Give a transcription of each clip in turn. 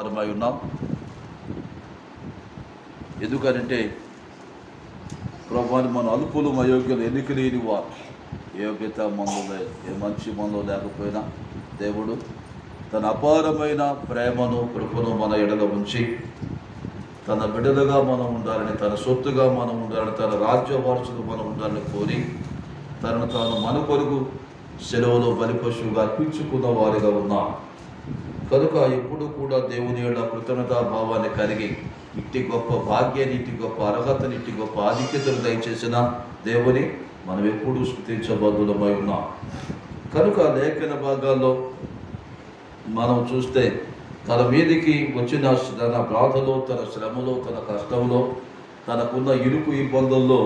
వారమై ఉన్నాం. ఎందుకంటే ప్రభువాని మన అల్పులు అయోగ్యులు ఎన్నిక లేని వారు, యోగ్యత మనలో ఏ మంచి మనలో లేకపోయినా దేవుడు తన అపారమైన ప్రేమను కృపను మన ఎడల ఉంచి తన బిడ్డలుగా మనం ఉండాలని, తన సొత్తుగా మనం ఉండాలని, తన రాజ్య వారసులు మనం ఉండాలని కోరి తనను తాను మన కొరకు సెలవులో బలిపశువుగా అర్పించుకున్న వారిగా ఉన్నాం. కనుక ఎప్పుడు కూడా దేవుని యొక్క కృతజ్ఞతా భావాన్ని కలిగి ఇట్టి గొప్ప భాగ్యాన్ని, ఇట్టి గొప్ప అర్హతని, ఇట్టి గొప్ప ఆధిక్యతను దయచేసిన దేవుని మనం ఎప్పుడూ స్తుతించబద్దులమై ఉన్నాం. కనుక లేఖన భాగాల్లో మనం చూస్తే తన మీదికి వచ్చిన తన బాధలో, తన శ్రమలో, తన కష్టంలో, తనకున్న ఇరుకు ఇబ్బందుల్లో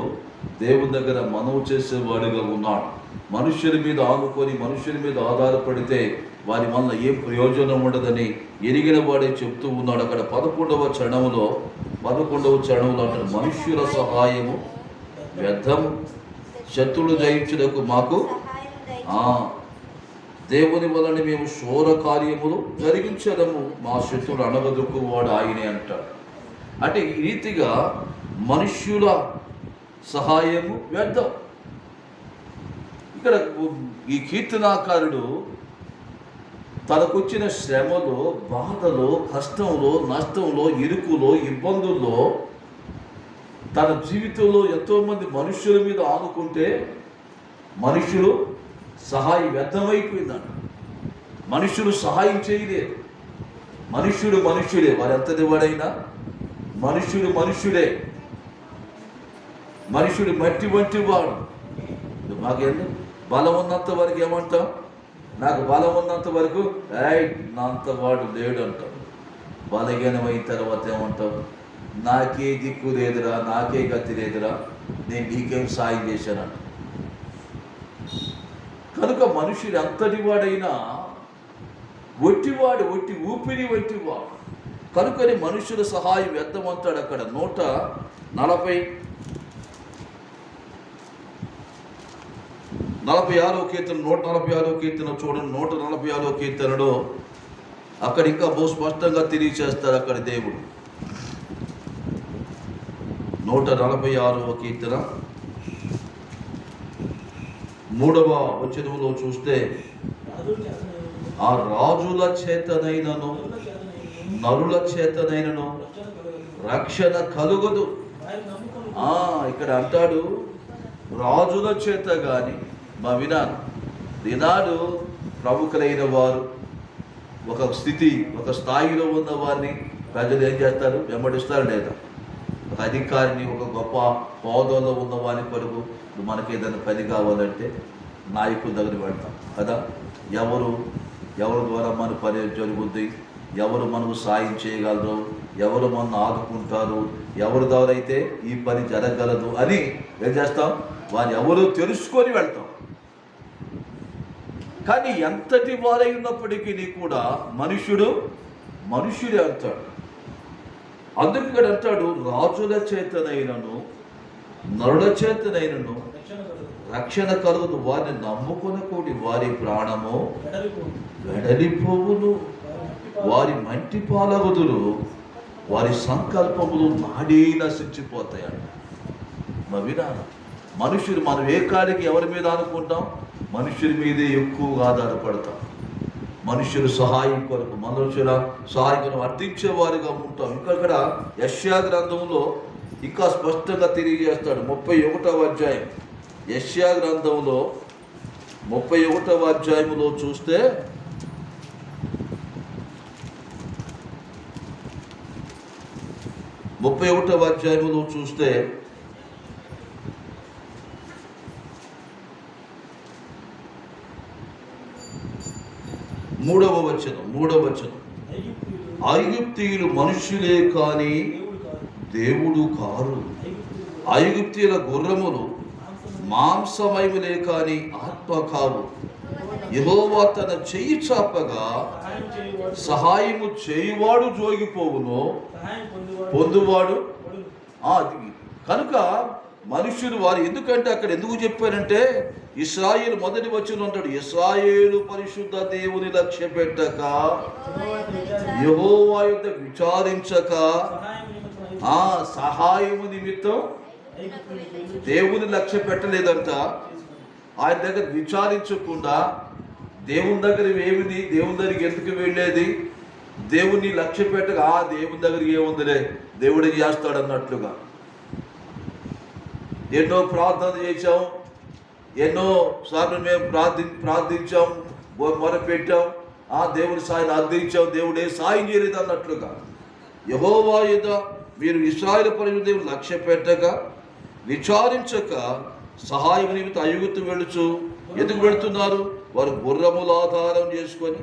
దేవుని దగ్గర మనవి చేసేవాడిగా ఉన్నాడు. మనుష్యుల మీద ఆనుకొని మనుష్యుల మీద ఆధారపడితే వారి వల్ల ఏం ప్రయోజనం ఉండదని ఎరిగిన వాడే చెప్తూ ఉన్నాడు. అక్కడ 11వ చరణంలో అంటాడు, మనుష్యుల సహాయము వ్యర్థము, శత్రులు జయించుటకు మాకు దేవుని వలన మేము శోర కార్యములు జరిగించడము, మా శత్రులు అణగదొక్కు వాడు ఆయనే అంటాడు. అంటే ఈ రీతిగా మనుష్యుల సహాయము వ్యర్థం. ఇక్కడ ఈ కీర్తనాకారుడు తనకొచ్చిన శ్రమలో, బాధలో, కష్టంలో, నష్టంలో, ఇరుకులో, ఇబ్బందుల్లో తన జీవితంలో ఎంతోమంది మనుష్యుల మీద ఆనుకుంటే మనుషులు సహాయం వ్యర్థమైపోయిందంట. మనుషులు సహాయం చేయలేరు. మనుష్యుడే, వారు ఎంతటి వాడైనా మనుష్యుడు మట్టి వంటి వాడు. మాకేందు బలం ఉన్నంత వరకు ఏమంటాం? నాకు బలం ఉన్నంత వరకు నా అంత వాడు లేడు అంటాం. బలహీనమైన తర్వాత ఏమంటాం? నాకే దిక్కు లేదురా, నాకే గతి లేదురా, నేను నీకేం సాయం చేశానంట. కనుక మనుషుడు ఎంతటి వాడైనా ఒట్టివాడు, ఒట్టి ఊపిరి వంటివాడు. కనుకని మనుషుల సహాయం వ్యర్థమంటాడు. అక్కడ 146వ కీర్తన, 146వ కీర్తన చూడండి. 146వ కీర్తనలో అక్కడ ఇంకా బహు స్పష్టంగా తెలియచేస్తారు. అక్కడ దేవుడు 146వ కీర్తన 3వ వచనంలో చూస్తే, ఆ రాజుల చేతనైనను నరుల చేతనైనను రక్షణ కలుగదు. ఇక్కడ అంటాడు రాజుల చేత కానీ. మా వినాడు ప్రముఖులైన వారు ఒక స్థాయిలో ఉన్న వారిని ప్రజలు ఏం చేస్తారు? వెంబడిస్తారు. లేదా ఒక అధికారిని, ఒక గొప్ప హోదాలో ఉన్న వారి కొరకు మనకి ఏదైనా పని కావాలంటే నాయకుల దగ్గర పెడతాం కదా. ఎవరు ద్వారా మన పని జరుగుద్ది, ఎవరు మనకు సాయం చేయగలరు, ఎవరు మనల్ని ఆదుకుంటారు, ఎవరి ద్వారా అయితే ఈ పని జరగగలదు అని ఏం చేస్తాం? వారు ఎవరు తెలుసుకొని వెళ్తాం. కానీ ఎంతటి వారై ఉన్నప్పటికీ కూడా మనుష్యుడే అంటాడు. అందుకు ఇక్కడ అంటాడు, రాజుల చేతనైనను నరుల చేతనైనను రక్షణ కలుగును, వారిని నమ్ముకొనకూడి వారి ప్రాణము వెడలిపోవును, వారి మంటి పాలగుదురు, వారి సంకల్పములు నాడే నశించిపోతాయంట. మనుషులు మనం ఏ కాడికి ఎవరి మీద అనుకుంటాం? మనుషుల మీదే ఎక్కువగా ఆధారపడతాం. మనుషుల సహాయం కొరకు, మనుషుల సహాయం కొరకు అర్థించేవారిగా ఉంటాం. ఇక్కడ యెషయా గ్రంథంలో ఇంకా స్పష్టంగా తెలియజేస్తాడు. 31వ అధ్యాయం, యెషయా గ్రంథంలో 31వ అధ్యాయంలో చూస్తే, చూస్తే 3వ వచనం, ఐగుప్తీయులు మనుష్యులే కాని దేవుడు కారు, ఐగుప్తీయుల గుర్రములు మాంసమయములే కాని ఆత్మ కావు. యెహోవా తన చెయ్యి చాపగా సహాయము చేయువాడు జోగిపోవును, పొందువాడు. కనుక మనుషులు వారు ఎందుకంటే అక్కడ ఎందుకు చెప్పారంటే ఇశ్రాయేలు మొదటి వచనం అంటాడు, ఇశ్రాయేలు పరిశుద్ధ దేవుని లక్ష్య పెట్టక యెహోవా యుద్ధ విచారించక సహాయము నిమిత్తం దేవుని లక్ష్య పెట్టలేదంట. ఆయన దగ్గర విచారించకుండా దేవుని దగ్గర ఏమిది, దేవుని దగ్గరికి ఎందుకు వెళ్ళేది, దేవుని లక్ష్య పెట్టక దేవుని దగ్గరికి ఏముందిలే దేవుడే చేస్తాడు అన్నట్లుగా ఎన్నో ప్రార్థన చేశాం, ఎన్నో సార్లు మేము ప్రార్థించాం, మొరపెట్టాం, దేవుని సాయం అందించాం, దేవుడే సాయం చేయలేదు అన్నట్లుగా యెహోవా యుద్ధ మీరు ఇశ్రాయేలు పరిశుద్ధ దేవుని లక్ష్య పెట్టక విచారించక సహాయం నిమిత్తం ఐగుప్తు వెళ్ళుచు. ఎందుకు వెళుతున్నారు? వారు గుర్రములు ఆధారం చేసుకొని,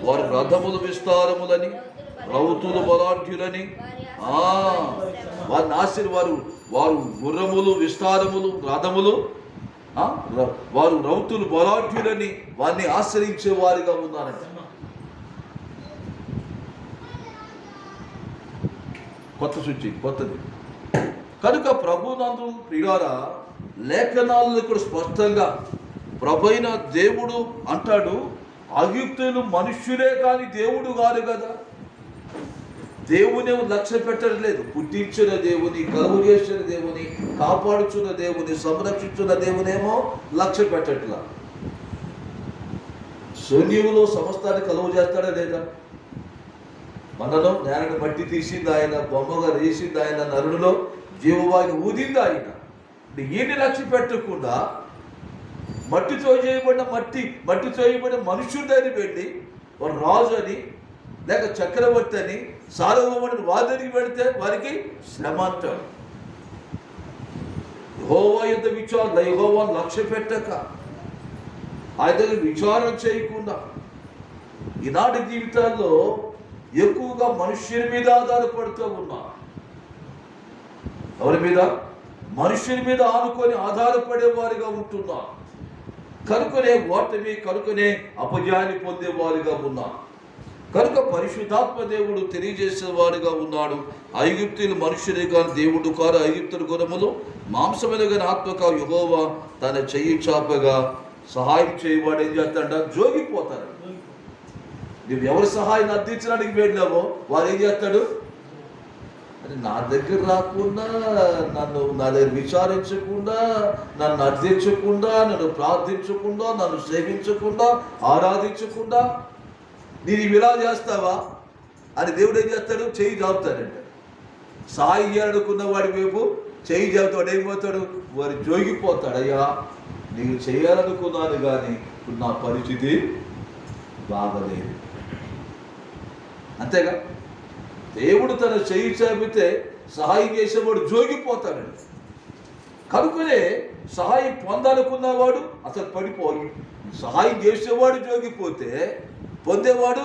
వారు రథములు విస్తారములని, రౌతులు బలాఢ్యులని, వారిని వారు గుర్రములు విస్తారములు రథములు, వారు రౌతులు బలాఢ్యులని వారిని ఆశ్రయించే వారిగా ఉన్నారంట. కొత్తది కనుక ప్రభునందు ప్రియులారా, లేఖనాలను ఇక్కడ స్పష్టంగా ప్రభైన దేవుడు అంటాడు, ఐగుప్తీయులు మనుష్యులే కానీ దేవుడు కాదు కదా. దేవుని లక్ష్య పెట్టలేదు. పుట్టించిన దేవుని, కలుగు చేసిన దేవుని, కాపాడుచున్న దేవుని, సంరక్షించున్న దేవునేమో లక్ష్య పెట్టట్లా. శూన్యములో సమస్తాన్ని కలుగు చేస్తాడా లేదా? మనలో నేలను మట్టి తీసింది ఆయన, బొమ్మగా వేసింది ఆయన, నరుడిలో జీవవాయువు ఊదింది ఆయన. ఈయన్ని లక్ష్య పెట్టకుండా మట్టితో చేయబడిన మనుషుడి దగ్గర వెళ్ళి వాడు రాజు అని లేక చక్రవర్తి అని సార్వభౌముడిని వారి దగ్గరికి పెడితే వారికి శ్రమ అంటాడు. యెహోవా యుద్ధ విచారణ, యెహోవాను లక్ష్య పెట్టక ఆయన దగ్గర విచారణ చేయకుండా ఈనాటి జీవితాల్లో ఎక్కువగా మనుష్యుని మీద ఆధారపడుతూ ఉన్నారు. ఎవరి మీద? మనుష్యుని మీద ఆనుకొని ఆధారపడేవారిగా ఉంటున్నారు. కనుకనే ఓటమి, కనుకనే అపజయాన్ని పొందేవారిగా ఉన్నారు. కనుక పరిశుద్ధాత్మ దేవుడు తెలియజేసేవాడిగా ఉన్నాడు. ఐగుప్తీయులు మనుష్యులే కానీ దేవుడు కారు, ఐగుప్తుల గుణములు మాంసమైన కానీ ఆత్మ కావు. యెహోవా తన చెయ్యి చాపగా సహాయం చేయవాడు ఏం చేస్తాడ? జోగిపోతాడు. నువ్వు ఎవరి సహాయం అందించడానికి వెళ్ళావో వారు ఏం చేస్తాడు? అంటే నా దగ్గర రాకుండా, నా దగ్గర విచారించకుండా, నన్ను అర్థించకుండా, నన్ను ప్రార్థించకుండా, నన్ను సేవించకుండా, ఆరాధించకుండా నేను ఇలా చేస్తావా అని దేవుడు ఏం చేస్తాడు? చెయ్యి జాపుతాడంట. సాయి చేయాలనుకున్న వాడి వైపు చెయ్యి జాపుతాడు. ఏమైపోతాడు? వారు జోగిపోతాడు. అయ్యా నేను చేయాలనుకున్నాను కానీ ఇప్పుడు నా పరిస్థితి బాగలేదు. అంతేగా, దేవుడు తన చెయ్యి చాపితే సహాయం చేసేవాడు జోగిపోతాడండి. కనుకనే సహాయం పొందాలనుకున్నవాడు అసలు పడిపోయి, సహాయం చేసేవాడు జోగిపోతే పొందేవాడు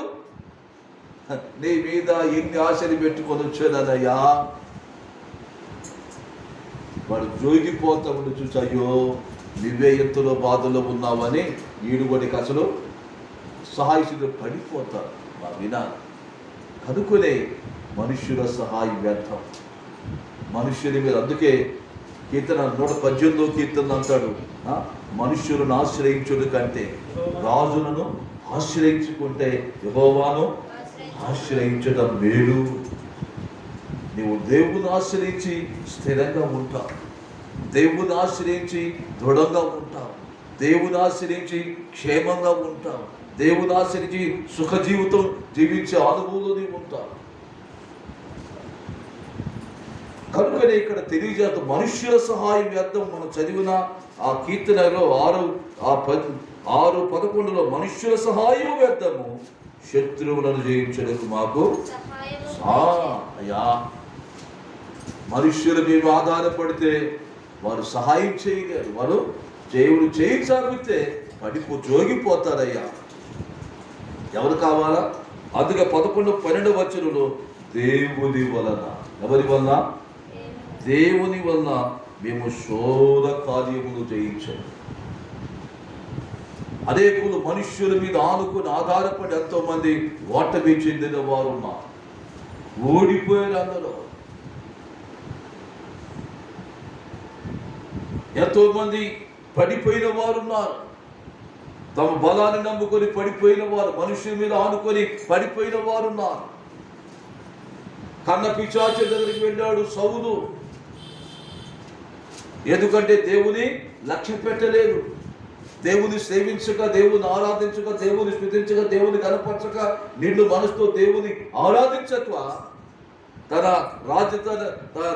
నీ మీద ఎన్ని ఆశలు పెట్టుకొని వచ్చేదనయ్యా వాడు జోగిపోతా ఉండి చూసి, అయ్యో నువ్వే ఎత్తులో బాధలో ఉన్నావని ఈడుగొడికి అసలు సహాయకుడు పడిపోతాడు. వినాలి. కనుకనే మనుష్యుల సహాయం వ్యర్థం. మనుష్యుని మీద, అందుకే కీర్తన 118వ కీర్తన అంటాడు, మనుష్యులను ఆశ్రయించుడు కంటే రాజులను ఆశ్రయించుకుంటే యెహోవాను ఆశ్రయించడం మేలు. నీవు దేవుని ఆశ్రయించి స్థిరంగా ఉంటావు, దేవుని ఆశ్రయించి దృఢంగా ఉంటావు, దేవుని ఆశ్రయించి క్షేమంగా ఉంటావు, దేవుని ఆశ్రయించి సుఖ జీవితం జీవించే అనుభవంలో ఉంటావు. కనుకనే ఇక్కడ తెలియజేత మనుష్యుల సహాయం వ్యర్థం. మనం చదివిన ఆ కీర్తనలో 6:11 మనుష్యుల సహాయం వ్యర్థము, శత్రువులను జయించడానికి మాకు అయ్యా. మనుష్యుల మీద ఆధారపడితే వారు సహాయం చేయలేరు. వారు దేవుడు చేయి చాపితే జోగిపోతారయ్యా. ఎవరు కావాలా? అందుకే 11-12 వచనంలో దేవుని వలన, ఎవరి వలన? దేవుని వలన మేము శోధ కార్యములు జయించాము. అనేకులు మనుష్యుల మీద ఆనుకుని ఆధారపడి ఎంతో మంది ఓటమి చెందిన వారు ఉన్నారు, ఓడిపోయారు. అందులో ఎంతో మంది పడిపోయిన వారు ఉన్నారు. తమ బలాన్ని నమ్ముకొని పడిపోయిన వారు, మనుషుల మీద ఆనుకొని పడిపోయిన వారు ఉన్నారు. కన్న పిశాచు దగ్గరికి వెళ్ళాడు సౌలు. ఎందుకంటే దేవుని లక్ష్య పెట్టలేదు. దేవుని సేవించక, దేవుని ఆరాధించక, దేవుని స్తుతించక, దేవుని కనపరచక, నిండు మనసుతో దేవుని ఆరాధించక, తన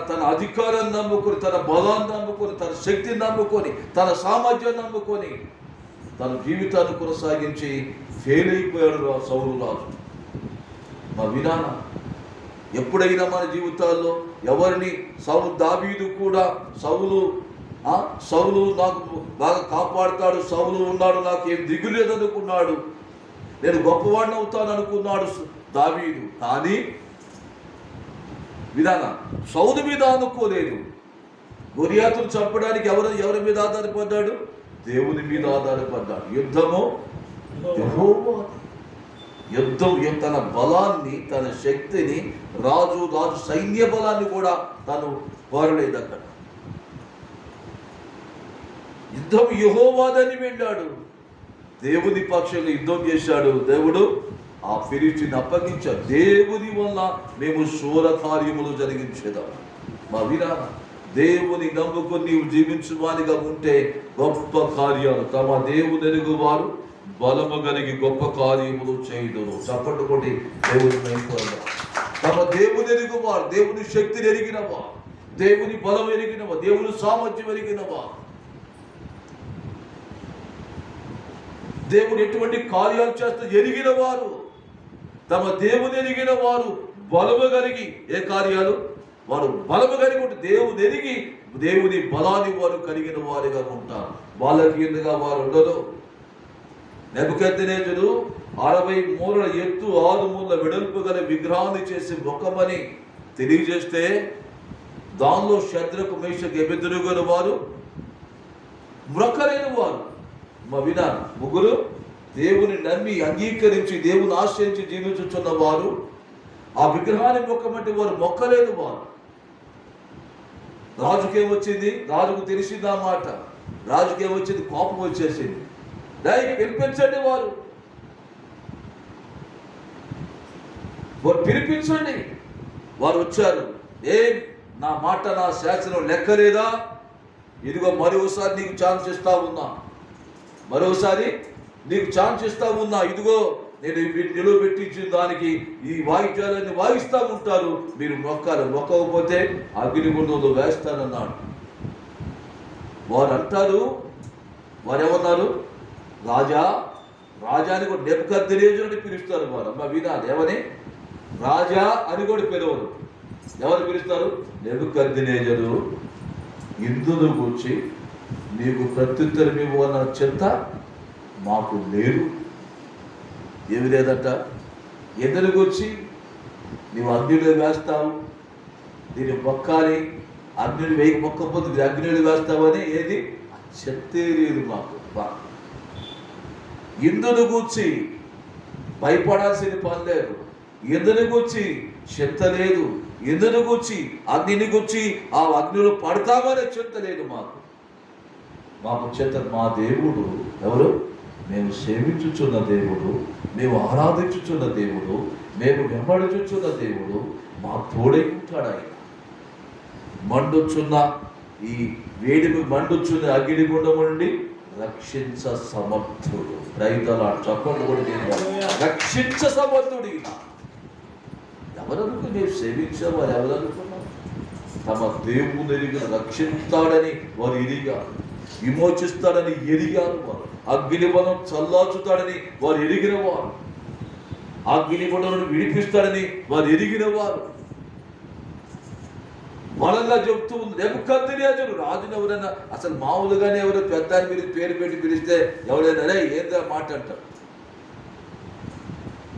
తన అధికారాన్ని నమ్ముకొని, తన బలాన్ని నమ్ముకొని, తన శక్తిని నమ్ముకొని, తన సామర్థ్యాన్ని నమ్ముకొని తన జీవితాన్ని కొనసాగించి ఫెయిల్ అయిపోయాడు ఆ సౌలు రాజు. మా విధాన ఎప్పుడైనా మన జీవితాల్లో ఎవరిని దావీదు కూడా సౌలు నాకు బాగా కాపాడుతాడు, సౌలు ఉన్నాడు, నాకు ఏం దిగు లేదనుకున్నాడు, నేను గొప్పవాడిని అవుతాను అనుకున్నాడు దావీదు. కానీ విధాన సౌలు మీద అనుకోలేదు. గొలియాతును చంపడానికి ఎవరి మీద ఆధారపడ్డాడు? దేవుని మీద ఆధారపడ్డాడు. యుద్ధము యెహోవాది. యుద్ధం తన బలాన్ని, తన శక్తిని, రాజు సైన్య బలాన్ని కూడా తను కోరలేదు. అక్కడ యుద్ధం యెహోవాదని వెళ్ళాడు. దేవుని పక్షంగా యుద్ధం చేశాడు. దేవుడు ఆ ఫిలిష్తీయుని అప్పగించాడు. దేవుని వల్ల మేము శూర కార్యములు జరిగించేదాం. మా వీరా, దేవుని నమ్ముకొని నీవు జీవించువానిగా ఉంటే గొప్ప కార్యాలు, తమ దేవుని ఎరుగు వారు బలము కలిగి గొప్ప కార్యములు చేయుదురు. చప్పట్లు కొట్టి దేవుని మైపోయిన తమ దేవుని ఎరుగు వారు, దేవుని శక్తిని ఎరిగినవా, దేవుని బలం ఎరిగినవా, దేవుని సామర్థ్యం ఎరిగినవా, దేవుడు ఎటువంటి కార్యాలు చేస్తూ ఎరిగిన వారు, తమ దేవుని ఎరిగిన వారు బలము కలిగి, ఏ కార్యాలు వారు బలము కలిగి ఉంటే దేవుని ఎరిగి దేవుని బలాన్ని వారు కలిగిన వారిగా ఉంటారు. వాళ్ళకి ఎందుగా వారు ఉండదు. నెబుకద్నెజరు 60 మూరల ఎత్తు 6 మూరల వెడల్పు గల విగ్రహాన్ని చేసి మొక్కమని తెలియజేస్తే దానిలో శద్రకు, మేషకు, అబేద్నెగోను వారు మొక్కలేని వారు. మా వినాలి, ముగ్గురు దేవుని నమ్మి అంగీకరించి దేవుని ఆశ్రయించి జీవించుచున్న వారు ఆ విగ్రహాన్ని మొక్కమంటే వారు మొక్కలేదు. వారు రాజుకేమొచ్చింది? రాజుకు తెలిసింది ఆ మాట. రాజుకేమొచ్చింది? కోపం వచ్చేసింది. పిలిపించండి, వారు పిలిపించండి. వారు వచ్చారు. నా మాట, నా శాసనం లెక్కలేదా? ఇదిగో మరోసారి నీకు ఛాన్స్ ఇస్తా ఉన్నా, మరోసారి నీకు ఛాన్స్ ఇస్తా ఉన్నా. ఇదిగో నేను నిలబెట్టించిన దానికి ఈ వాయిద్యాలన్నీ వాయిస్తూ ఉంటారు, మీరు మొక్కాలి, మొక్కకపోతే అగ్నిగుండంలో వేస్తానన్నాడు. వారు అంటారు, వారేమన్నారు? రాజా అని కూడా నెబుకద్నెజరు అని పిలుస్తారు. వారు అమ్మ వినాలి, ఏమని? రాజా అని కూడా పిలవరు. ఎవరు పిలుస్తారు? నెబుకద్నెజరు, ఇందును కూర్చి నీకు ప్రత్యుత్తరం ఇవ్వన్న చింత మాకు లేదు. ఏమి లేదట. ఎదురుకు వచ్చి నీవు అగ్నిలో వేస్తావు, దీన్ని మొక్కాలి, అగ్నిని వేయి మొక్కపోతే అగ్నిలో వేస్తావని ఏది చెత్తే లేదు మాకు. ఇందును కూర్చి భయపడాల్సిన పని లేదు. ఇందును కూర్చి చింత లేదు. ఇందును కూర్చి అగ్నిని కూర్చి ఆ అగ్నిలో పడతామనే చింత లేదు మాకు చింత. మా దేవుడు ఎవరు? మేము సేవించుచున్న దేవుడు, మేము ఆరాధించుచున్న దేవుడు, మేము వెంబడించుచున్న దేవుడు మా తోడై ఉంటాడు. ఆయన మండుచున్న ఈ వేడిమి, మండుచున్న అగ్నిగుండం నుండి రక్షించ సమర్థుడు. రైతుల చప్పట్లు కూడా రక్షించ సమర్థుడు. ఎవరనుకు మేము సేవించేవారు? ఎవరనుకున్నారు? తమ దేవుని ఎరిగిన రక్షిస్తాడని వారు ఎరిగారు, విమోచిస్తాడని ఎరిగారు. వారు అగ్ని బలం చల్లార్చుతాడని వారు ఎరిగిన వారు, అగ్ని బలను విడిపిస్తాడని వారు ఎరిగిన వారు. బలంగా చెప్తూ ఉంది. నెబుకద్నెజరు రాజుని ఎవరైనా అసలు మామూలుగానే ఎవరో పెద్ద మీరు పేరు పెట్టి పిలిస్తే ఎవరైనా ఏందా మాట అంటారు.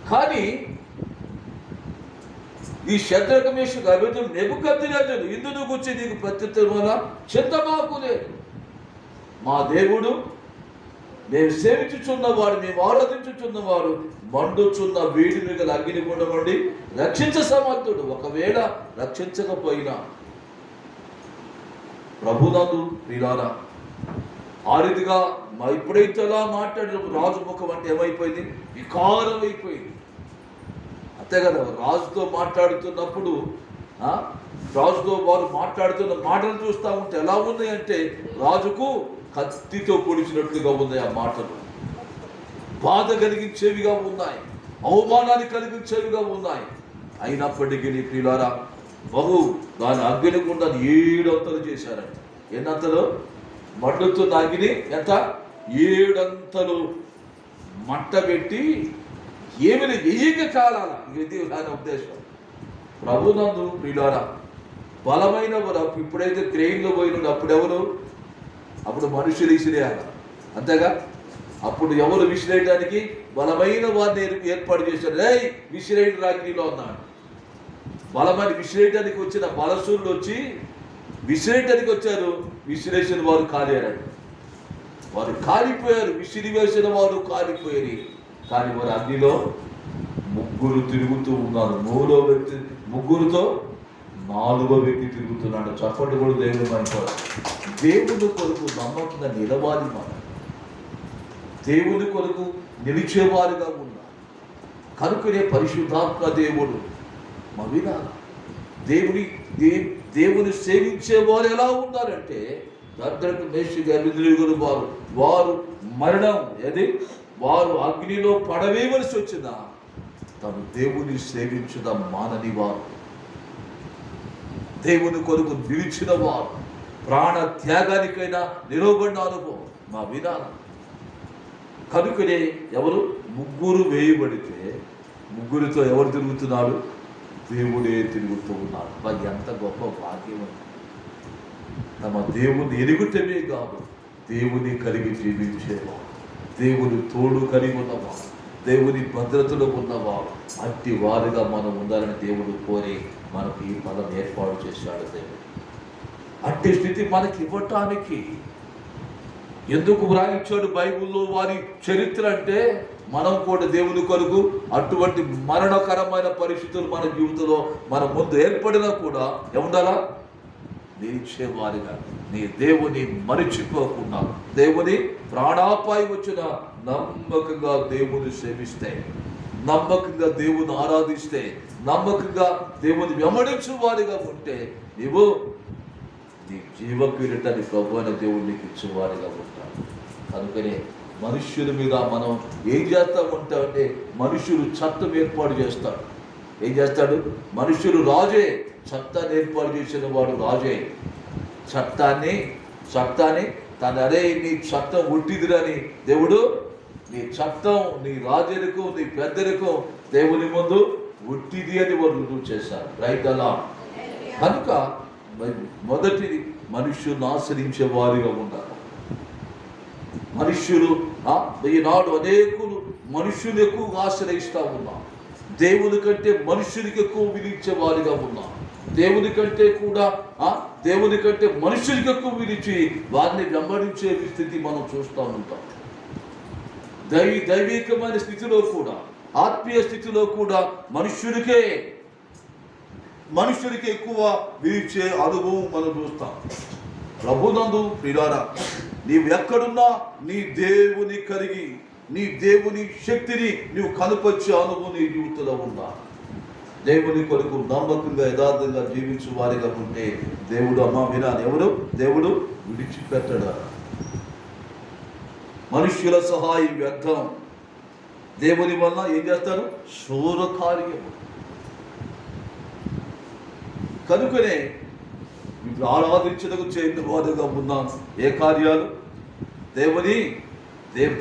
కానీ ఈ శద్రకు, మేషకు, అబేద్నెగో నెబుకద్నెజరు ఇందును గురించి నీకు ప్రత్యుత్తరం చింత మాకు లేదు. మా దేవుడు, మేము సేవించుచున్నవాడు, మేము ఆరాధించుచున్నవాడు మండుచున్న వేడిని గల అగ్నిగుండం నుండి రక్షించ సమర్థుడు. ఒకవేళ రక్షించకపోయినా ప్రభునందు ప్రియులారా, ఆ రీతిగా ఎప్పుడైతే అలా మాట్లాడిన రాజు ముఖం అంటే ఏమైపోయింది? వికారం అయిపోయింది. అంతే కదా, రాజుతో మాట్లాడుతున్నప్పుడు రాజుతో వారు మాట్లాడుతున్న మాటలు చూస్తూ ఉంటే ఎలా ఉన్నాయి అంటే రాజుకు కత్తితో పొడిచినట్లుగా ఉన్నాయి ఆ మాటలు. బాధ కలిగించేవిగా ఉన్నాయి, అవమానాన్ని కలిగించేవిగా ఉన్నాయి. అయినప్పటికీ నీ ప్రియులారా, దాని అగ్ని గుండా 7 అంతలు చేశారంట. ఎన్నంతలు? మండుతున్న అగ్ని ఎంత? 7 అంతలు మంట పెట్టి ఏమి వెయ్యిక కాలాల. ఇది దాని ఉద్దేశం. ప్రభునందు ప్రియులారా, బలమైన ఇప్పుడైతే క్రెయిన్లో పోయిన అప్పుడు మనుషులు విసిరేయాలి, అంతేగా. అప్పుడు ఎవరు విసిరేయడానికి? బలమైన వారిని ఏర్పాటు చేశారు. విసిరేయడం రాగిలో ఉన్నాడు. బలమైన విసిరేయడానికి వచ్చిన బలసూరులు వచ్చి విసిరేయడానికి వచ్చారు. విసిరేసిన వారు కాలేరు, వారు కాలిపోయారు. విసిరివేసిన వారు కాలిపోయారు. కానీ వారు అగ్నిలో 3 తిరుగుతూ ఉన్నారు. 3వ వ్యక్తి, 3తో 4వ వ్యక్తి తిరుగుతున్నాడు. చప్పటి కూడా దేవుడు మనకు. దేవుని కొరకు నమ్మకంగా నిలవాలి. మనం దేవుని కొరకు నిలిచేవారుగా ఉన్నారు కనుకనే పరిశుద్ధాత్మ దేవుడు మా వినాలి. దేవుని సేవించేవారు ఎలా ఉన్నారంటే దర్శకు మేషుగా విధులు వారు మరణం వారు అగ్నిలో పడవేయవలసి వచ్చిన తను దేవుని సేవించడం మానని వారు, దేవుని కొరకు నిలిచిన వారు, ప్రాణ త్యాగానికైనా నిలవబడిన అనుభవం మా వినాలి. కనుకనే ఎవరు? 3 వేయబడితే 3తో ఎవరు తిరుగుతున్నాడు? దేవుడే తిరుగుతూ ఉన్నాడు. ఎంత గొప్ప భాగ్యం! తమ దేవుని ఎరుగుటమే కాదు, దేవుని కలిగి జీవించేవాడు, దేవుని తోడు కలిగి ఉన్నవాడు, దేవుని భద్రతలో ఉన్నవాడు, అట్టి వారుగా మనం ఉండాలని దేవుడు కోరి మనకు ఈ పదం ఏర్పాటు చేశాడు. దేవుడు అట్టి స్థితి మనకి ఇవ్వటానికి ఎందుకు వ్రాయించాడు బైబిల్లో వారి చరిత్ర అంటే మనం కూడా దేవుని కొరకు అటువంటి మరణకరమైన పరిస్థితులు మన జీవితంలో మన ముందు ఏర్పడినా కూడా ఏముండాలా? నిలిచేవారిగా, నీ దేవుని మరిచిపోకుండా, దేవుని ప్రాణాపాయం వచ్చిన నమ్మకంగా దేవుని సేవిస్తే, నమ్మకంగా దేవుని ఆరాధిస్తే, నమ్మకంగా దేవుని వెంబడించు వారిగా ఉంటే నీవు నీ జీవ కిరీటాన్ని ప్రభు అనే దేవుడు నీకు ఇచ్చేవారిగా ఉంటాడు. కనుకనే మనుష్యుల మీద మనం ఏం చేస్తూ ఉంటామంటే మనుష్యులు చట్టం ఏర్పాటు చేస్తాడు. ఏం చేస్తాడు? మనుష్యులు రాజే, చట్టాన్ని ఏర్పాటు చేసిన వాడు రాజే. చట్టాన్ని అరే నీ చట్టం ఉట్టిదిరని దేవుడు, నీ చట్టం నీ రాజులకు నీ పెద్దలకు దేవుని ముందు ఉట్టిది అని వారు రుజువు చేశారు. రైట్ అలా. కనుక మొదటిది మనుష్యులను ఆశ్రయించే వారిగా ఉండాలి. మనుష్యులు ఈనాడు అనేకులు మనుష్యులు ఎక్కువగా ఆశ్రయిస్తూ ఉన్నాం. దేవుని కంటే మనుష్యునికి ఎక్కువ విధించే వారిగా ఉన్నాం. దేవుని కంటే మనుష్యునికి ఎక్కువ విధించి వారిని వెంబడించే స్థితి మనం చూస్తూ ఉంటాం. దైవికమైన స్థితిలో కూడా, ఆత్మీయ స్థితిలో కూడా మనుష్యుడికే ఎక్కువ విధించే అనుభవం మనం చూస్తాం. ప్రభునందు ప్రియులారా, నీవు ఎక్కడున్నా నీ దేవుని కలిగి, నీ దేవుని శక్తిని నీవు కనుపరిచే అనుభవం నీ జీవితంలో ఉందా? దేవుని కొరకు నమ్మకంగా యథార్థంగా జీవించు వారిగా ఉంటే దేవుడు వినాలి, ఎవరు? దేవుడు విడిచిపెట్టడా. మనుష్యుల సహాయం వ్యర్థం. దేవుని వలన ఏం చేస్తారు? శూర కార్యము. కనుకనే ఇప్పుడు ఆరాధించడానికి చేరువారుగా ఉన్నాం. ఏ కార్యాలు?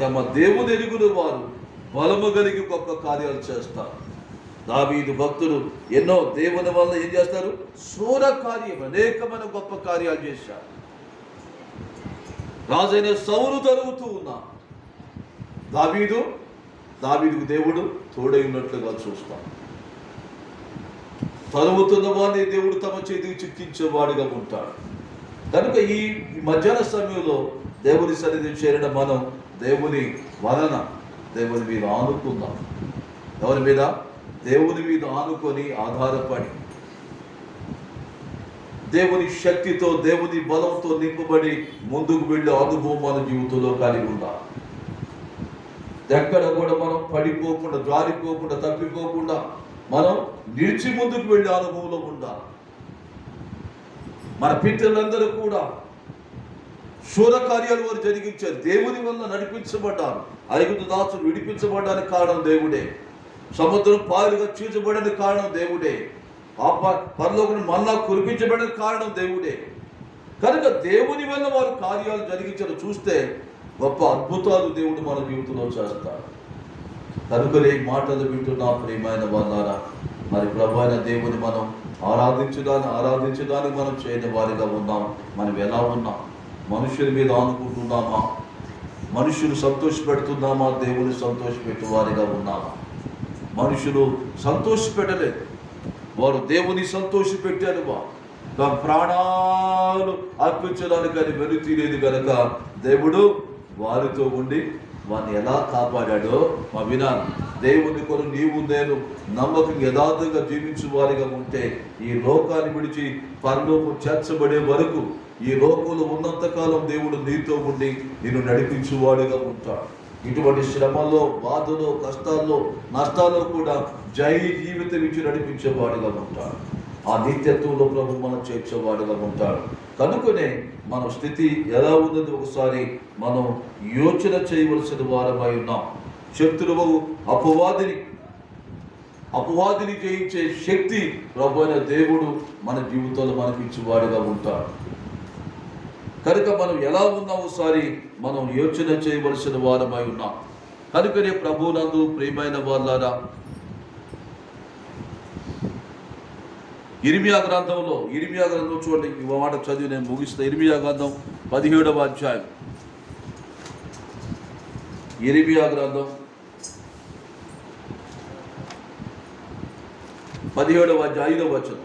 తమ దేవుని ఎరుగున వారు బలము కలిగి గొప్ప కార్యాలు చేస్తారు. దావీదు భక్తులు ఎన్నో దేవుని వల్ల ఏం చేస్తారు? శూర కార్యం, అనేకమైన గొప్ప కార్యాలు చేశారు. రాజైన సౌలు తరుగుతూ ఉన్నా దావీదుకు దేవుడు తోడై ఉన్నట్లుగా చూస్తాం. తరుగుతున్న వాడిని దేవుడు తమ చేతికి చిక్కించేవాడిగా ఉంటాడు. కనుక ఈ మధ్యాహ్న సమయంలో దేవుని సన్నిధి చేరిన మనం దేవుని వలన దేవుని మీద ఆనుకుందాం. ఎవరి మీద? దేవుని మీద ఆనుకొని ఆధారపడి దేవుని శక్తితో, దేవుని బలంతో నింపబడి ముందుకు వెళ్ళే అనుభవం మన జీవితంలో కలిగి ఉండాలి. ఎక్కడ కూడా మనం పడిపోకుండా, జారిపోకుండా, తప్పిపోకుండా మనం నిలిచి ముందుకు వెళ్ళే అనుభవంలో ఉండాలి. మన పితరులందరూ కూడా శూర కార్యాలు వారు జరిగించారు, దేవుని వల్ల నడిపించబడ్డారు. ఐగుప్తు దాసులు విడిపించబడడానికి కారణం దేవుడే. సముద్రం పాయలుగా చీల్చబడడానికి కారణం దేవుడే. పరలోకం మన్నా కురిపించబడడానికి కారణం దేవుడే. కనుక దేవుని వల్ల వారు కార్యాలు జరిగించారు. చూస్తే గొప్ప అద్భుతాలు దేవుడు మన జీవితంలో చేస్తాడు. కనుకనే మాటలు వింటున్నా ప్రియమైన వాళ్ళారా, మరి ప్రభు అయిన దేవుని మనం ఆరాధించడానికి మనం చేయని వారిగా ఉన్నాం. మనం ఎలా ఉన్నాం? మనుషుల మీద ఆనుకుంటున్నామా? మనుషులు సంతోషపెడుతున్నామా? దేవుని సంతోషపెట్టు వారిగా ఉన్నామా? మనుషులు సంతోషపెట్టలేదు, వారు దేవుని సంతోషపెట్టారు. తమ ప్రాణాలు అర్పించడానికి అది వెనుతీరేది కనుక దేవుడు వారితో ఉండి వారిని ఎలా కాపాడాడో మా వినాలి. దేవుని కొరకు నీవు నేను నమ్మకం యథార్థంగా జీవించు వారిగా ఉంటే ఈ లోకాన్ని విడిచి పరలోకం చేర్చబడే వరకు, ఈ లోకంలో ఉన్నంతకాలం దేవుడు నీతో ఉండి నిన్ను నడిపించువాడిగా ఉంటాడు. ఇటువంటి శ్రమలో, బాధలో, కష్టాల్లో, నష్టాల్లో కూడా జై జీవితం ఇచ్చి నడిపించేవాడిగా ఉంటాడు. ఆ నిత్యత్వంలో ప్రభు మనం చేర్చేవాడిగా ఉంటాడు. కనుకనే మన స్థితి ఎలా ఉన్నది ఒకసారి మనం యోచన చేయవలసిన వారమై ఉన్నాం. శత్రువు అపవాదిని జయించే శక్తి ప్రభు అయిన దేవుడు మన జీవితంలో మనకి ఇచ్చేవాడిగా ఉంటాడు. కనుక మనం ఎలా ఉన్నాం ఒకసారి మనం యోచన చేయవలసిన వారమై ఉన్నాం. కనుకనే ప్రభువునందు ప్రియమైన వాళ్ళారా, ఇర్మియా గ్రంథం చూడండి. ఈ మాట చదివి నేను ముగిస్తా. ఇర్మియా గ్రంథం 17వ అధ్యాయం. ఇర్మియా గ్రంథం 17వ అధ్యాయం 5వ వచనం.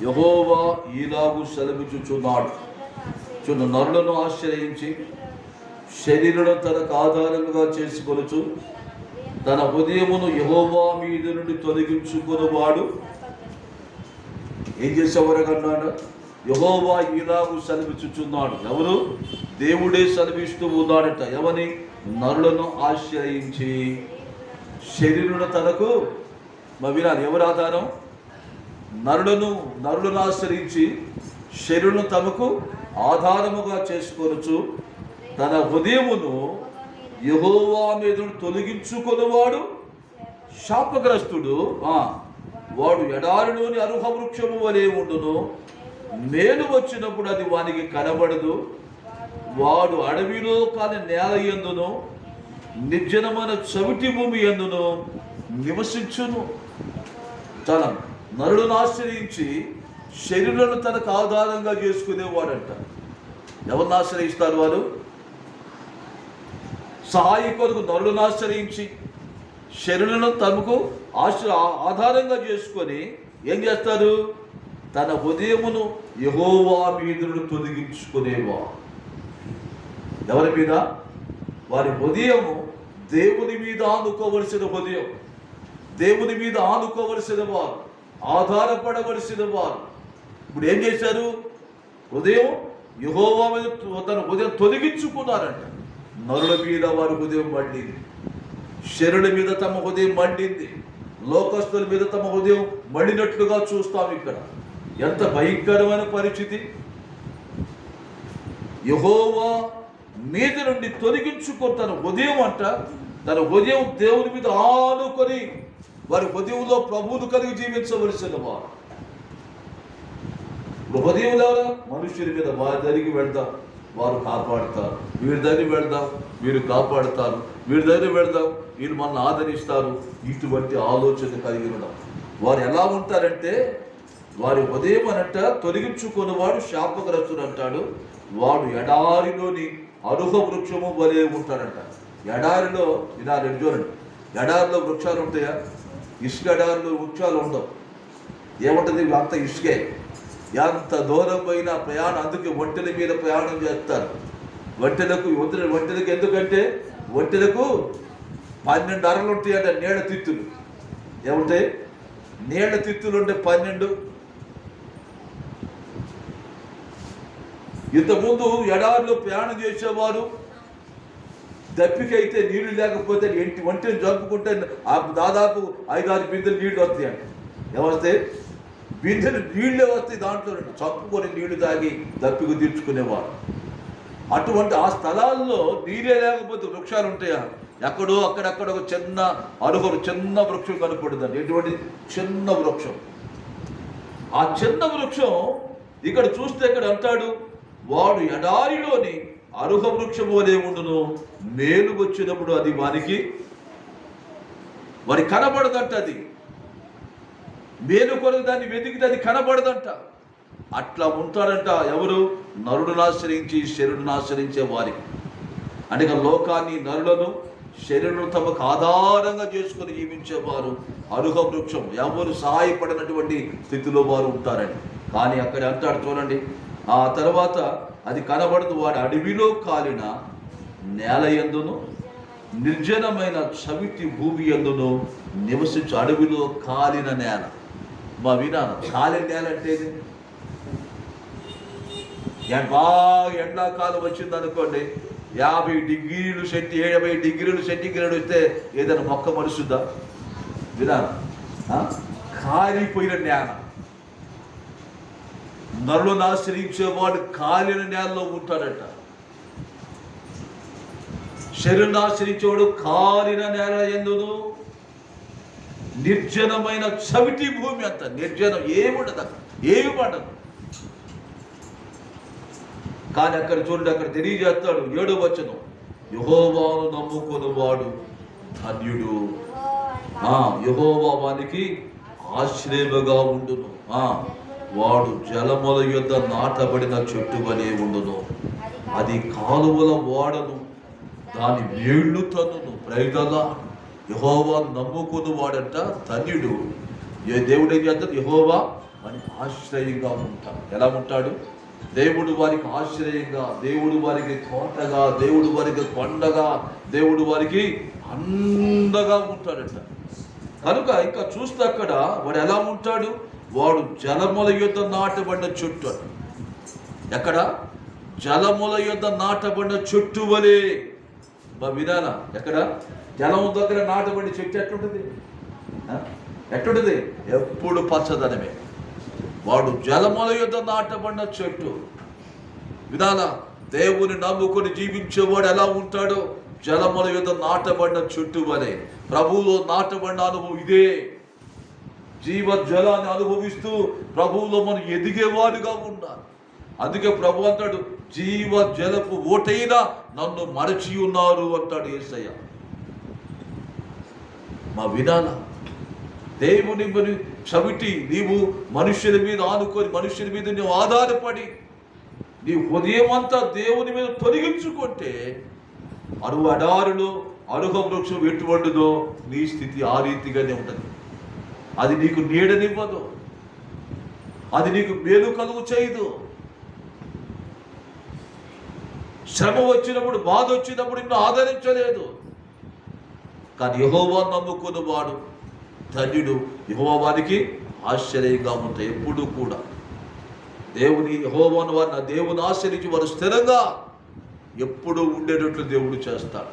యెహోవా ఈలాగు సెలవిచ్చుచున్నాడు, నరులను ఆశ్రయించి శరీరును తనకు ఆధారముగా చేసుకొనుచు తన హృదయమును యెహోవా మీద నుండి తొలగించుకున్నవాడు ఏం చేసేవారన్నాడు? యెహోవా ఈలాగు సెలవిచ్చుచున్నాడు. ఎవరు? దేవుడే సెలవిస్తూ ఉన్నాడట. ఎవని? నరులను ఆశ్రయించి శరీరును తనకు వినాలి. ఎవరు ఆధారం? నరులను ఆశ్రయించి శరీరును తమకు ఆధారముగా చేసుకొనుచు తన హృదయమును యెహోవా మీద తొలగించుకున్నవాడు శాపగ్రస్తుడు. వాడు ఎడారిలోని అరుహ వృక్షము వలె ఉండును. మేలు వచ్చినప్పుడు అది వానికి కనబడదు. వాడు అడవిలో కాని నేల యందును నిర్జనమైన చవిటి భూమి యందును నివసించును. తన నరులను ఆశ్రయించి శరీరాలను తనకు ఆధారంగా చేసుకునేవాడంట. ఎవరిని ఆశ్రయిస్తారు వారు? సహాయకులకు నరులను ఆశ్రయించి శరీరాలను తమకు ఆధారంగా చేసుకొని ఏం చేస్తారు? తన హృదయమును యెహోవా మీద తొలగించుకునేవా. ఎవరి మీద? వారి హృదయము దేవుని మీద ఆనుకోవలసిన హృదయం, దేవుని మీద ఆనుకోవలసిన వారు, ఆధారపడవలసిన వారు. ఇప్పుడు ఏం చేశారు? హృదయం యెహోవా మీద తన హృదయం తొలగించుకున్నారంట. నరుల మీద వారి హృదయం మండింది, శరీరుల మీద తమ హృదయం మండింది, లోకస్తుల మీద తమ హృదయం మండినట్లుగా చూస్తాం. ఇక్కడ ఎంత భయంకరమైన పరిస్థితి! యెహోవా మీద నుండి తొలగించుకొని తన హృదయం తన హృదయం దేవుని మీద ఆనుకొని వారి హృదయంలో ప్రభువును కలిగి జీవించవలసిన వారు. హృదయం లేదా మనుషుల మీద వారి దగ్గరికి వెళ్దాం, వారు కాపాడుతారు. వీరి దగ్గరికి వెళ్దాం, వీరు కాపాడుతారు. వీరి దగ్గర వెళ్దాం, వీళ్ళు మనల్ని ఆదరిస్తారు. ఇటువంటి ఆలోచన కలిగి ఉండడం. వారు ఎలా ఉంటారంటే, వారి హృదయం తొలగించుకున్నవాడు శాపగ్రస్తుడు అంటాడు. వాడు ఎడారిలోని అరుహ వృక్షము వలె ఉంటాడంట. ఎడారిలో ఇలా చూడండి, ఎడారిలో వృక్షాలు ఉంటాయా? ఇసుక ఎడారిలో వృక్షాలు ఉండవు. ఏముంటుంది? అంత ఇసుకే. ఎంత దూరం పోయినా ప్రయాణం. అందుకే ఒంటెల మీద ప్రయాణం చేస్తారు. ఒంటెలకు ఎందుకంటే ఒంటెలకు 12 అరలు ఉంటాయి అంటే నీళ్ళ తిత్తులు ఏముంటాయి? నీళ్ళ తిత్తులు ఉంటే 12. ఇంతకుముందు ఎడారిలో ప్రయాణం చేసేవారు దప్పికైతే నీళ్లు లేకపోతే ఒంటిని జరుపుకుంటే దాదాపు 5-6 బిందెలు నీళ్లు వస్తాయి అంట. ఏమొస్తాయి? బిందెలు నీళ్ళే వస్తాయి. దాంట్లో చంపుకొని నీళ్లు తాగి దప్పిక తీర్చుకునేవారు. అటువంటి ఆ స్థలాల్లో నీరే లేకపోతే వృక్షాలు ఉంటాయా? ఎక్కడో అక్కడక్కడ ఒక చిన్న చిన్న వృక్షం కనపడుతుంది. ఎటువంటి చిన్న వృక్షం. ఆ చిన్న వృక్షం ఇక్కడ చూస్తే ఇక్కడ అంటాడు, వాడు ఎడారిలోని అరుహ వృక్షం వలె ఉండును, మేలు వచ్చినప్పుడు అది వారికి కనబడదంట. అది మేలు కొరకు దాన్ని వెతికితే అది కనబడదంట. అట్లా ఉంటారంట ఎవరు? నరుడును ఆశ్రయించి శరీరును ఆశ్రయించే వారికి. అంటే లోకాన్ని, నరులను, శరీరును తమకు ఆధారంగా చేసుకుని జీవించేవారు అరుహ వృక్షం. ఎవరు సహాయపడినటువంటి స్థితిలో వారు ఉంటారని. కానీ అక్కడ అంటాడు చూడండి, ఆ తర్వాత అది కనబడదు. వాడు అడవిలో కాలిన నేల యందును నిర్జనమైన చవిటి భూమి యందును నివసించు. అడవిలో కాలిన నేల. మా వినాను, కాలిన నేల అంటే బాగా ఎండాకాలం వచ్చింది అనుకోండి, 50 డిగ్రీలు 70 డిగ్రీలు సెంటీగ్రేడ్ వస్తే ఏదైనా మొక్క మరుస్తుందా? విధానం కాలిపోయిన నేల. నరులను ఆశ్రయించేవాడు కాలిన నేలలో ఉంటాడట. శరీరాన్ని ఆశ్రయించేవాడు కాలిన నేల యందును నిర్జనమైన చవిటి భూమి. అంత నిర్జనం, ఏముండదు అక్కడ, ఏమి పండదు. కానీ అక్కడ చూడండి, అక్కడ తెలియజేస్తాడు 7వ వచనం, యెహోవాను నమ్ముకొనువాడు ధన్యుడు, యెహోవా వానికి ఆశ్రయముగా ఉండును, వాడు జలముల యొద్ద నాటబడిన చెట్టు వలె ఉండును, అది కాలువల వాడను, దాని వేళ్ళు తన్నును. ప్రైదలా యెహోవా నమ్ముకుని వాడంట ధన్యుడు. దేవుడు ఏం చేస్తాడు? యెహోవా వానికి ఆశ్రయంగా ఉంటాడు. ఎలా ఉంటాడు? దేవుడు వారికి ఆశ్రయంగా, దేవుడు వారికి తోటగా, దేవుడు వారికి కొండగా, దేవుడు వారికి అండగా ఉంటాడట. కనుక ఇంకా చూస్తే అక్కడ వాడు ఎలా ఉంటాడు? వాడు జలముల యొద్ద నాటబడిన చెట్టు. ఎక్కడ? జలముల యొద్ద నాటబడిన చెట్టు వలె. విధాన ఎక్కడ? జలము దగ్గర నాటబడిన చెట్టు ఎట్లుంటుంది? ఎప్పుడు పచ్చదనమే. వాడు జలముల యొద్ద నాటబడిన చెట్టు. విధాన దేవుని నమ్ముకొని జీవించేవాడు ఎలా ఉంటాడో జలముల యొద్ద నాటబడిన చెట్టు వలె. ప్రభువులో నాటబడిన అనుభవం ఇదే. జీవ జలాన్ని అనుభవిస్తూ ప్రభువులో మనం ఎదిగేవాడుగా ఉండాలి. అందుకే ప్రభు అంటాడు, జీవ జలపు ఓటైనా నన్ను మరచి ఉన్నారు అంటాడు యేసయ్య. మా వినాల దేవుని చవిటి నీవు మనుషుల మీద ఆనుకొని, మనుషుల మీద నువ్వు ఆధారపడి నీ ఉదయం అంతా దేవుని మీద తొలగించుకుంటే ఎడారిలో అరుహ వృక్షం ఎటువంటిదో నీ స్థితి ఆ రీతిగానే ఉంటుంది. అది నీకు నీడనివ్వదు, అది నీకు మేలు కలుగు చేయదు. శ్రమ వచ్చినప్పుడు, బాధ వచ్చినప్పుడు నిన్ను ఆదరించలేదు. కానీ యెహోవా నమ్ముకున్న వాడు ధన్యుడు. యెహోవా వారికి ఆశ్చర్యంగా ఉంటాయి. ఎప్పుడు కూడా దేవుని యెహోవాను వారు, నా దేవుని ఆశ్రయించి వారు స్థిరంగా ఎప్పుడు ఉండేటట్లు దేవుడు చేస్తాడు.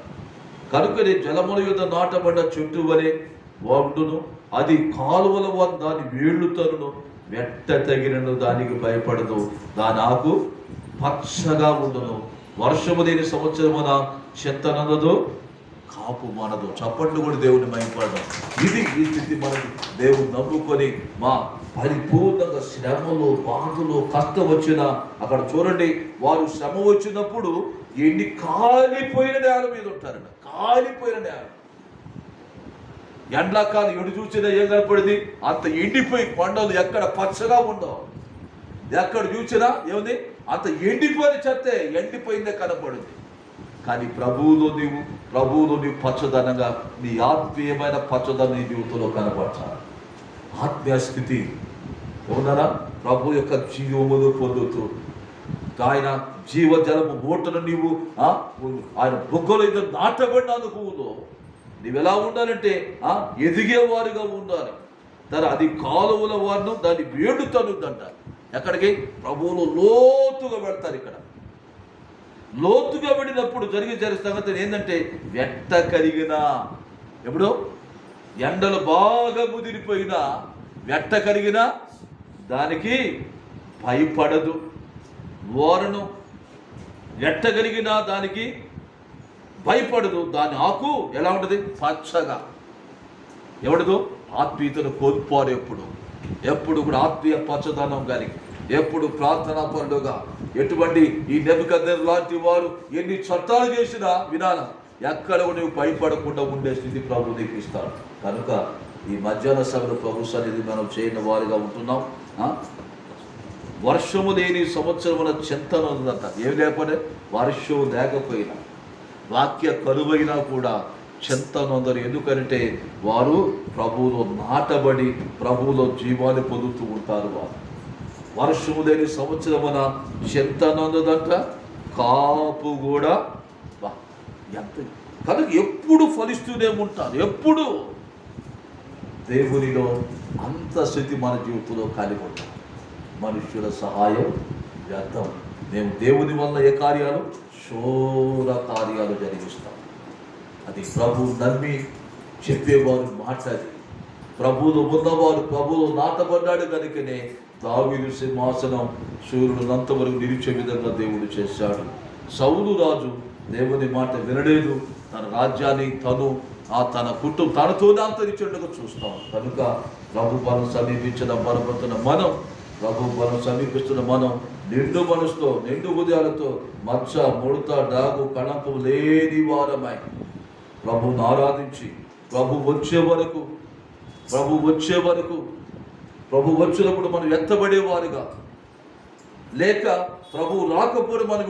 కనుకనే జలముల యొద్ద నాటబడిన చెట్టు వలె వాడును, అది కాలువల వద్ద దాని వేళ్ళు తరును, వెట్ట తగినను దానికి భయపడదు, దాని ఆకు పచ్చగా ఉండును, వర్షము లేని సంవత్సరమున చెత్తనదు, కాపు మనదు. చప్పట్లు కూడా దేవుని మహిమపడదాం. ఇది ఈ స్థితి మనకి. దేవుడు నమ్ముకొని మా పరిపూర్ణంగా శ్రమలు, బాధలు, కష్టం వచ్చినా అక్కడ చూడండి, వారు శ్రమ వచ్చినప్పుడు ఎండి కాలిపోయిన నేల మీద ఉంటారంట. కాలిపోయిన నేల. ఎండాకాలం ఎడు చూసినా ఏం కనపడింది? అంత ఎండిపోయి కొండలు ఎక్కడ పచ్చగా ఉండవు. ఎక్కడ చూసినా ఏముంది? అంత ఎండిపోయిన చెత్తే, ఎండిపోయిందే కనపడింది. కానీ ప్రభువులో నీవు పచ్చదనంగా, నీ ఆత్మీయమైన పచ్చదనం నీ జీవితంలో కనపరచాలి. ఆత్మీయ స్థితి ఉన్నారా? ప్రభు యొక్క జీవమును పొందుతూ ఆయన జీవజలము ఓటను నీవు ఆయన బొగ్గలో నాటబడిన అనుభవంలో నువ్వు ఎలా ఉండాలంటే ఎదిగేవారుగా ఉండాలి. అది కాలువల వారిను దాన్ని వేడు తనుద్దంట. ఎక్కడికి? ప్రభువులు లోతుగా వెళ్తారు. ఇక్కడ లోతుగా వెళ్ళినప్పుడు జరిగే సంగతి ఏంటంటే వెట్ట కరిగిన, ఎప్పుడు ఎండలు బాగా ముదిరిపోయినా వెట్ట కరిగిన దానికి భయపడదు. ఓరను వెట్ట కలిగిన దానికి భయపడదు. దాని ఆకు ఎలా ఉంటుంది? పచ్చగా. ఎవడదు? ఆత్మీయతను కోల్పోరు. ఎప్పుడు కూడా ఆత్మీయ పచ్చదనం కలిగి, ఎప్పుడు ప్రార్థనా పరుడుగా, ఎటువంటి ఈ నెబుకద్నెజరు లాంటి వారు ఎన్ని చట్టాలు చేసినా వినాల, ఎక్కడ నువ్వు భయపడకుండా ఉండే స్థితి ప్రభు నీకు ఇస్తాడు. కనుక ఈ మధ్యాహ్న సభలో ప్రభు సన్నిధి మనం చేయని వారిగా ఉంటున్నాం. వర్షము లేని సంవత్సరమున చింతన ఉందంట. ఏమి లేకపోతే వర్షం లేకపోయినా, వాక్య కరువైనా కూడా చింతనొందరు. ఎందుకంటే వారు ప్రభువులో నాటబడి ప్రభువులో జీవాన్ని పొందుతూ ఉంటారు. వారు వర్షము లేని సంవత్సరమున చింతనొందదంట, కాపు కూడా ఎంత. కనుక ఎప్పుడు ఫలిస్తూనే ఉంటారు. ఎప్పుడు దేవునిలో అంత స్థితి మన జీవితంలో కలిగి ఉంటాం. మనుష్యుల సహాయం వ్యర్థం. మేము దేవుని వల్ల ఏ కార్యాలు? శూర కార్యాలు జరిగిస్తాం. అది ప్రభు నమ్మి చెప్పేవారు మాట. అది ప్రభువులో ఉన్నవారు ప్రభువులో నాటబడ్డాడు కనుకనే దావీదు సింహాసనం సూర్యుడు అంతవరకు నిలిచే విధంగా దేవుడు చేశాడు. సౌలు రాజు దేవుని మాట వినలేదు. తన రాజ్యాన్ని తన కుటుంబం తనతోనే అంతరించేట్టుగా చూస్తాం. కనుక ప్రభు బలం సమీపించిన బలపడుతున్న మనం, ప్రభు బలం సమీపిస్తున్న మనం నిండు మనసుతో, నిండు హృదయాలతో, మచ్చ, ముడత, డాగు, కణంపు లేని వారమై ప్రభువును ఆరాధించి ప్రభు వచ్చినప్పుడు మనం ఎత్తబడేవారుగా, లేక ప్రభు రాకపోవడం మనం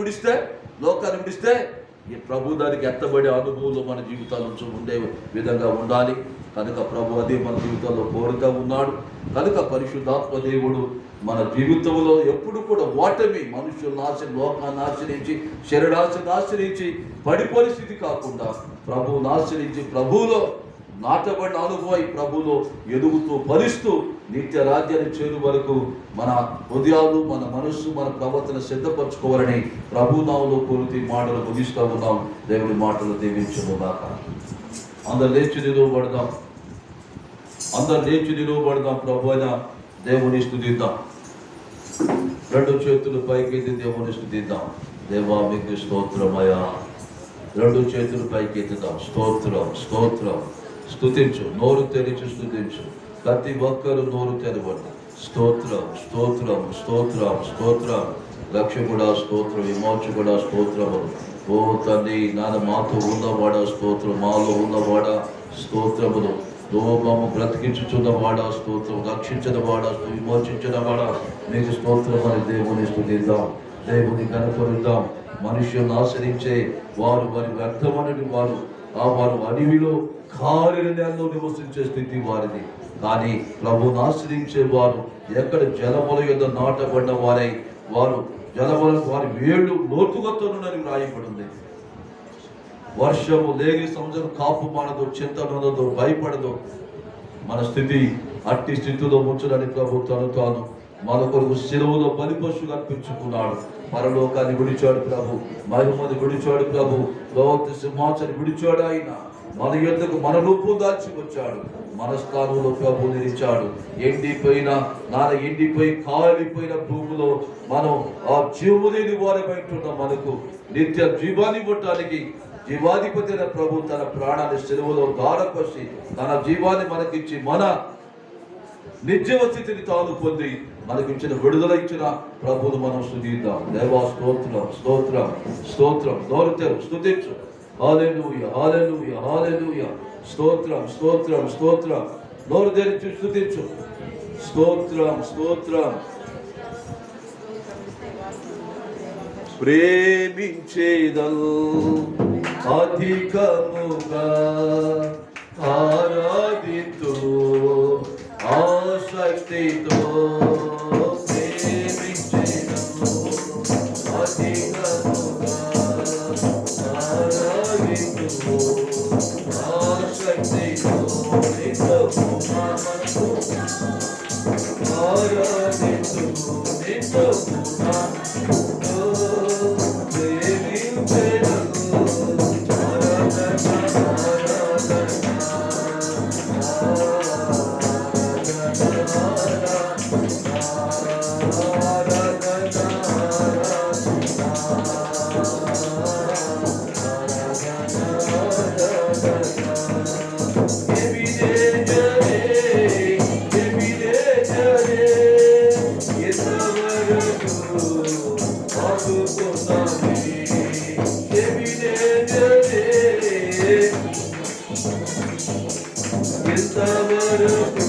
లోకాన్ని విడిస్తే ఈ ప్రభు దానికి ఎత్తబడే అనుభవంలో మన జీవితాల నుంచి ఉండే విధంగా ఉండాలి. కనుక ప్రభు అదే మన జీవితంలో కోరుతూ ఉన్నాడు. కనుక పరిశుద్ధాత్మ దేవుడు మన జీవితంలో ఎప్పుడు కూడా ఓటమి, మనుషులను లోకాన్ని ఆశ్రయించి, శరీరాశను ఆశ్రయించి పడిపోయే స్థితి కాకుండా ప్రభువును ఆశ్రయించి ప్రభువులో నాటబడిన అనుభవం ప్రభువులో ఎదుగుతూ ఫలిస్తూ నిత్య రాజ్యాన్ని చేరు వరకు మన హృదయాలు, మన మనస్సు, మన ప్రవర్తన సిద్ధపరచుకోవాలని ప్రభునామములో కోరుతూ మాటలు ముగిస్తూ ఉన్నాం. దేవుడి మాటలు దీవించుగాక. అందరు లేచి నిలువబడదాం. ప్రభు అయిన దేవుని స్తుతిద్దాం. రెండు చేతులు పైకెత్తి దేవుని స్తుతిద్దాం. దేవా మీకు స్తోత్రమయా. రెండు చేతులు పైకెత్తుదాం. స్తోత్రం. స్తుతించు, నోరు తెరిచి స్తుతించు. ప్రతి ఒక్కరు నోరు తెరవండి. స్తోత్రం. రక్షకుడా స్తోత్రం, విమోచకుడా స్తోత్రము. ఓ తండ్రి, నాన్న మాతో ఉన్నవాడా స్తోత్రం, మాలో ఉన్నవాడా స్తోత్రములు. మమ్మ బ్రతికించుచున్న వాడా స్తోత్రం, రక్షించిన వాడా, విమోచించిన వాడా నీకు స్తోత్రం అని దేవుని స్తుతిద్దాం. దేవుని కనపరుద్దాం. మనుష్యులను ఆశ్రయించే వారు వ్యర్థమని వారు అడవిలో కారణ్యాల్లో నివసించే స్థితి వారిది. కానీ ప్రభువును ఆశ్రయించే వారు ఎక్కడ జలముల యొద్ద నాటబడిన వారై వారు వారి వేళ్ళు లోతుగతోనని రాయబడింది. వర్షము లేని సంవత్సరం కాపు మానదు, చింతనొందదు, భయపడదు. మన స్థితి అట్టి స్థితిలో ఉంచడానికి ప్రభు తాను మన కొరకు శిలువలో బలిపశువుగా అర్పించుకున్నాడు. పరలోకాన్ని విడిచాడు ప్రభు, మహిమని విడిచాడు ప్రభు, లోక సింహాసనాన్ని విడిచాడు. ఆయన మన యొద్దకు మన రూపం దాల్చి వచ్చాడు. మన స్థానంలో ప్రభు నిలిచాడు. ఎండిపోయి కాలిపోయిన భూమిలో మనం ఆ జీవము లేని వారమైంటున్న మనకు నిత్య జీవాన్ని ఇవ్వటానికి జీవాధిపతి అయిన ప్రభు తన ప్రాణాన్ని శిలువలో దారపసి తన జీవాన్ని మనకిచ్చి మన నిర్జీవ స్థితిని తాను పొంది మనకిచ్చిన విడుదల ఇచ్చిన ప్రభువును మనం స్తుతిద్దాం. దేవా స్తోత్రం. నోరు తెరు, స్తుతించు. హల్లెలూయా. స్తోత్రం. నోరు తెరిచి స్తుతించు. స్తోత్రం. ప్రేమించేదల్ అధికముగా ఆరాధితో ఆసక్తితో ప్రేమించేదల్ అధికముగా ఆరాధితో ఆసక్తితో ఎంతవరకు